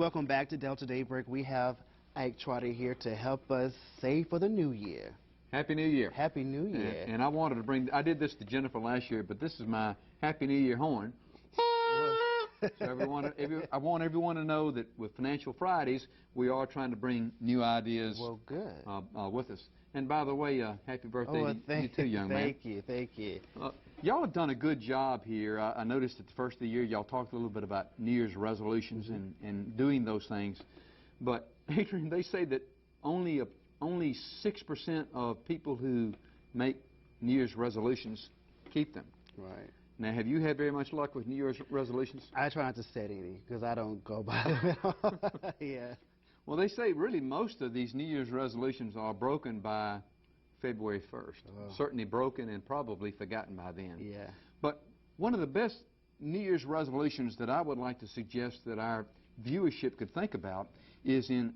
welcome back to Delta Daybreak. We have Ike Trotter here to help us save for the new year. Happy New Year. Happy New Year. And I wanted to bring, I did this to Jennifer last year, but this is my Happy New Year horn. So I want everyone to know that with Financial Fridays, we are trying to bring new ideas with us. And by the way, happy birthday to you too, young man. Thank you. Y'all have done a good job here. I noticed at the first of the year, y'all talked a little bit about New Year's resolutions and doing those things. But, Adrian, they say that only 6% of people who make New Year's resolutions keep them. Right. Now, have you had very much luck with New Year's resolutions? I try not to set any because I don't go by them at all. Yeah. Well, they say really most of these New Year's resolutions are broken by February 1st. Oh. Certainly broken and probably forgotten by then. Yeah. But one of the best New Year's resolutions that I would like to suggest that our viewership could think about is in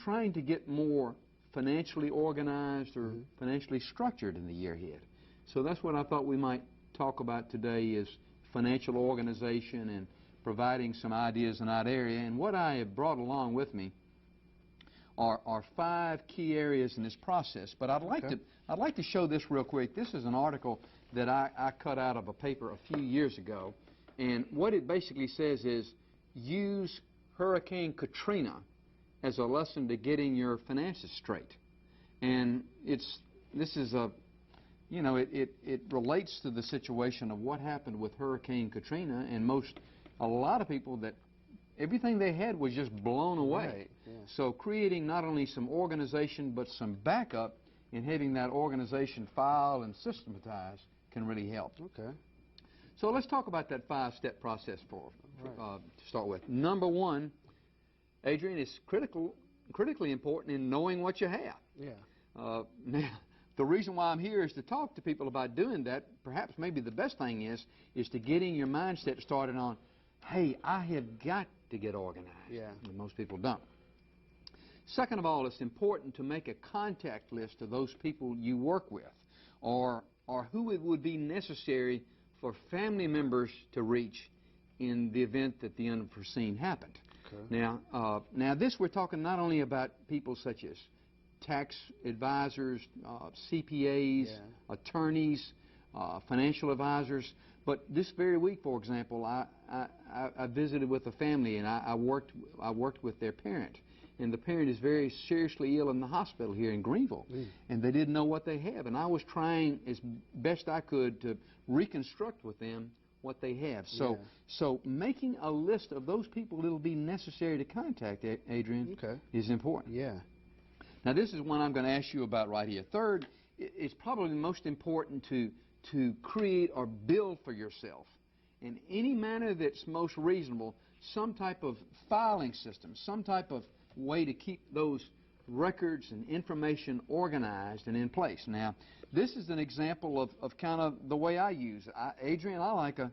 trying to get more financially organized or financially structured in the year ahead. So that's what I thought we might talk about today is financial organization and providing some ideas in that area. And what I have brought along with me are 5 key areas in this process. But I'd like to show this real quick. This is an article that I cut out of a paper a few years ago. And what it basically says is use Hurricane Katrina as a lesson to getting your finances straight. And this is a, you know, it relates to the situation of what happened with Hurricane Katrina, and a lot of people that everything they had was just blown away. Right, yeah. So creating not only some organization but some backup and having that organization file and systematized can really help. Okay. So let's talk about that 5-step process to start with. Number 1, Adrian, is critically important in knowing what you have. Yeah. Now, the reason why I'm here is to talk to people about doing that. Perhaps maybe the best thing is to getting your mindset started on, hey, I have got to get organized. Yeah. And most people don't. Second of all, it's important to make a contact list of those people you work with or who it would be necessary for family members to reach in the event that the unforeseen happened. Okay. Now this we're talking not only about people such as tax advisors, CPAs, attorneys, financial advisors, but this very week, for example, I visited with a family and I worked with their parent, and the parent is very seriously ill in the hospital here in Greenville, and they didn't know what they have, and I was trying as best I could to reconstruct with them what they have. So making a list of those people that will be necessary to contact, Adrian, is important. Yeah. Now this is one I'm going to ask you about right here. Third, it's probably most important to create or build for yourself in any manner that's most reasonable some type of filing system, some type of way to keep those records and information organized and in place. Now, this is an example of kind of the way I use it. Adrian, I like a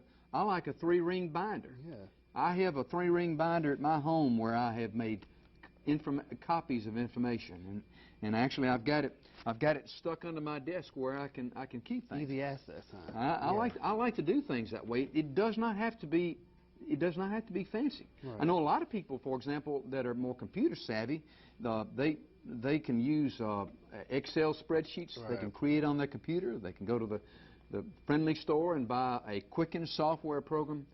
3-ring binder. Yeah. I have a 3-ring binder at my home where I have made copies of information, and actually I've got it stuck under my desk where I can keep things. Easy access, huh? I like to do things that way. It does not have to be fancy. Right. I know a lot of people, for example, that are more computer savvy. They can use Excel spreadsheets. They can create on their computer. They can go to the friendly store and buy a Quicken software program.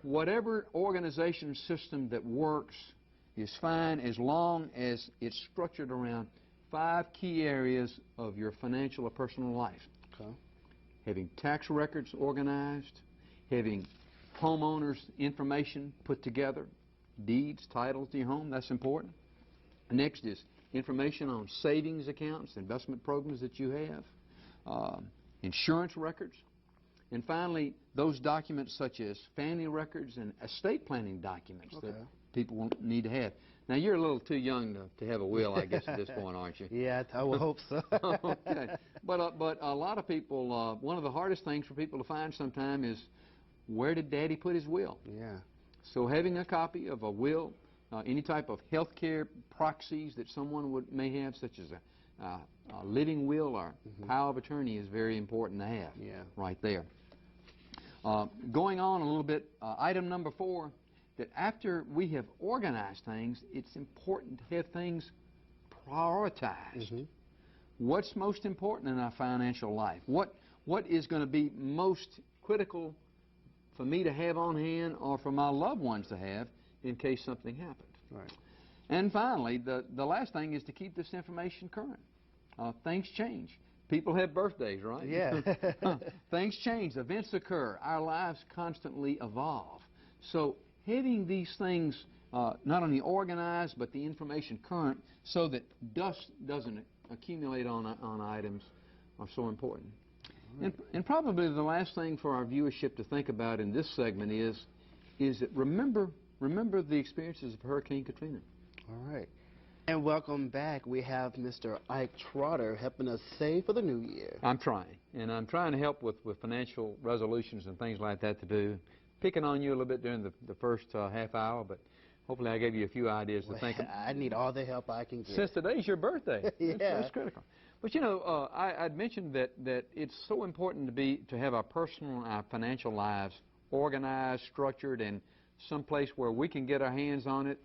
Whatever organization system that works is fine as long as it's structured around 5 key areas of your financial or personal life. Okay. Having tax records organized, having homeowners' information put together, deeds, titles to your home, that's important. Next is information on savings accounts, investment programs that you have, insurance records, and finally those documents such as family records and estate planning documents that people will need to have. Now, you're a little too young to have a will, I guess, at this point, aren't you? Yeah, I would hope so. Okay. But a lot of people, one of the hardest things for people to find sometimes is where did Daddy put his will? Yeah. So having a copy of a will, any type of health care proxies that someone may have, such as a living will or power of attorney, is very important to have right there. Going on a little bit, item number 4, that after we have organized things, it's important to have things prioritized. What's most important in our financial life? What is going to be most critical for me to have on hand or for my loved ones to have in case something happens? Right. And finally, the last thing is to keep this information current. Things change. People have birthdays, right? Yeah. Things change. Events occur. Our lives constantly evolve. So having these things not only organized, but the information current so that dust doesn't accumulate on items are so important. Right. And probably the last thing for our viewership to think about in this segment is that remember the experiences of Hurricane Katrina. All right. And welcome back. We have Mr. Ike Trotter helping us save for the new year. I'm trying. And I'm trying to help with financial resolutions and things like that to do. Picking on you a little bit during the first half hour, but hopefully I gave you a few ideas to think of. I need all the help I can get. Since today's your birthday. Yeah. That's critical. But you know, I'd mentioned that it's so important to have our personal and our financial lives organized, structured, and someplace where we can get our hands on it,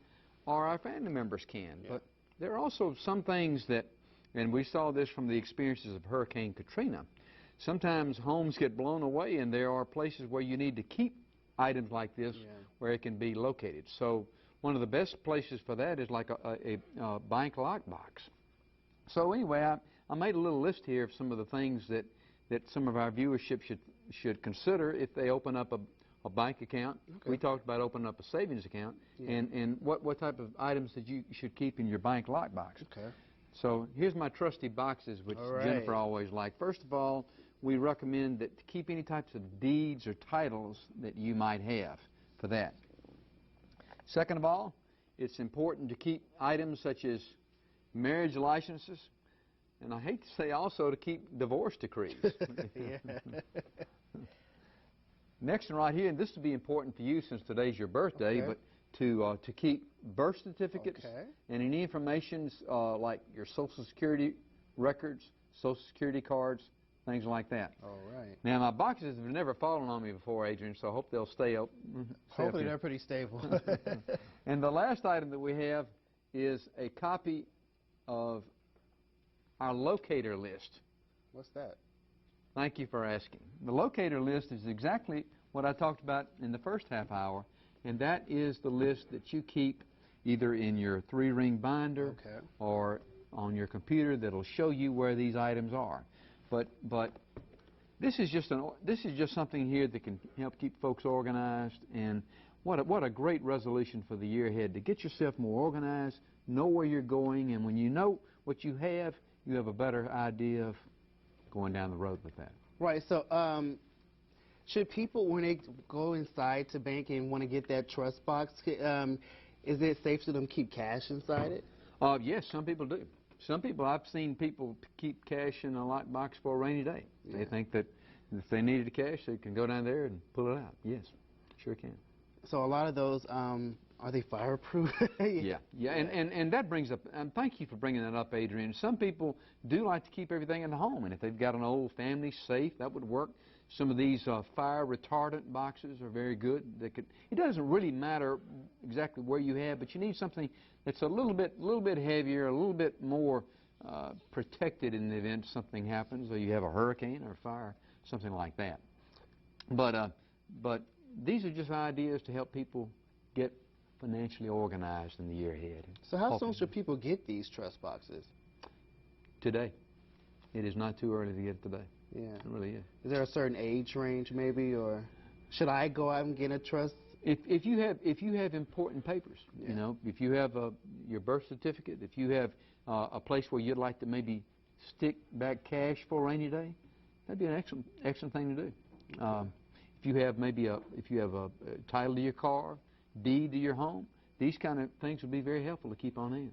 or our family members can. Yeah. But there are also some things that, and we saw this from the experiences of Hurricane Katrina, sometimes homes get blown away and there are places where you need to keep items like this where it can be located. So one of the best places for that is like a bank lockbox. So anyway, I made a little list here of some of the things that some of our viewership should consider if they open up a bank account. Okay. We talked about opening up a savings account, and what type of items that you should keep in your bank lockbox. Okay. So here's my trusty boxes, which Jennifer always liked. First of all, we recommend that to keep any types of deeds or titles that you might have for that. Second of all, it's important to keep items such as marriage licenses, and I hate to say also to keep divorce decrees. Next and right here, and this would be important for you since today's your birthday, but to keep birth certificates and any information like your Social Security records, Social Security cards, things like that. All right. Now, my boxes have never fallen on me before, Adrian, so I hope they'll stay up. Hopefully they're pretty stable. And the last item that we have is a copy of our locator list. What's that? Thank you for asking. The locator list is exactly what I talked about in the first half hour, and that is the list that you keep either in your 3-ring binder or on your computer that'll show you where these items are. But this is just something here that can help keep folks organized, and what a great resolution for the year ahead, to get yourself more organized, know where you're going, and when you know what you have a better idea of going down the road with that. Right. So should people, when they go inside to bank and want to get that trust box, is it safe for them to keep cash inside it? Yes, some people do. Some people, I've seen people keep cash in a lockbox for a rainy day. Yeah. They think that if they needed the cash, they can go down there and pull it out. Yes, sure can. So a lot of those, are they fireproof? Yeah. And that brings up, and thank you for bringing that up, Adrian. Some people do like to keep everything in the home, and if they've got an old family safe, that would work. Some of these fire retardant boxes are very good. It doesn't really matter exactly where you have, but you need something that's a little bit heavier, a little bit more protected in the event something happens, or you have a hurricane or a fire, something like that. But these are just ideas to help people get financially organized in the year ahead. So how soon should people get these trust boxes? Today. It is not too early to get it today. Yeah. It really is. Is there a certain age range maybe, or should I go out and get a trust? If you have important papers, you know, if you have your birth certificate, if you have a place where you'd like to maybe stick back cash for a rainy day, that'd be an excellent thing to do. If you have a title to your car, deed to your home, these kind of things would be very helpful to keep on hand.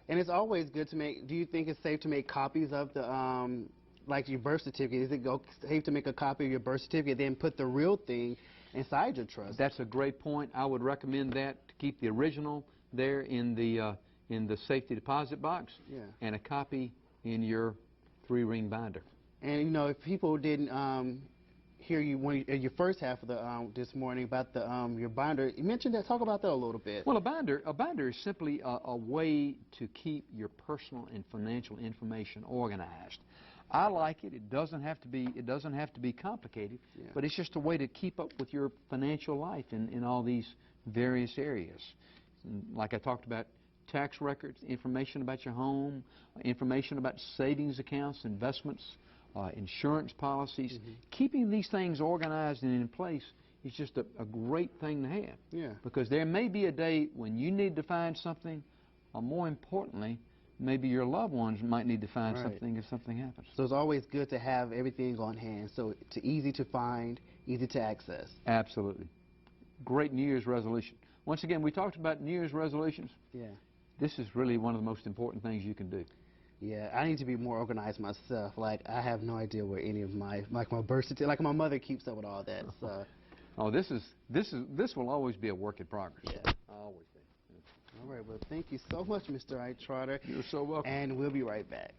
And it's always good to make, do you think it's safe to make copies of the, like your birth certificate? Is it safe to make a copy of your birth certificate, then put the real thing inside your trust? That's a great point. I would recommend that, to keep the original there in the safety deposit box, and a copy in your 3-ring binder. And, you know, if people didn't hear you in your first half of the this morning about the your binder. You mentioned that. Talk about that a little bit. Well, a binder is simply a way to keep your personal and financial information organized. I like it. It doesn't have to be complicated, Yeah. but it's just a way to keep up with your financial life in all these various areas. And like I talked about, tax records, information about your home, information about savings accounts, investments, insurance policies. Mm-hmm. Keeping these things organized and in place is just a great thing to have. Yeah. Because there may be a day when you need to find something, or more importantly, maybe your loved ones might need to find something if something happens. So it's always good to have everything on hand, so it's easy to find, easy to access. Absolutely. Great New Year's resolution. Once again, we talked about New Year's resolutions. Yeah. This is really one of the most important things you can do. Yeah, I need to be more organized myself. Like, I have no idea where any of my birth certificate, like my mother keeps up with all that. So. Oh, this will always be a work in progress. Yeah. Always be. All right, well, thank you so much, Mr. Trotter. You're so welcome. And we'll be right back.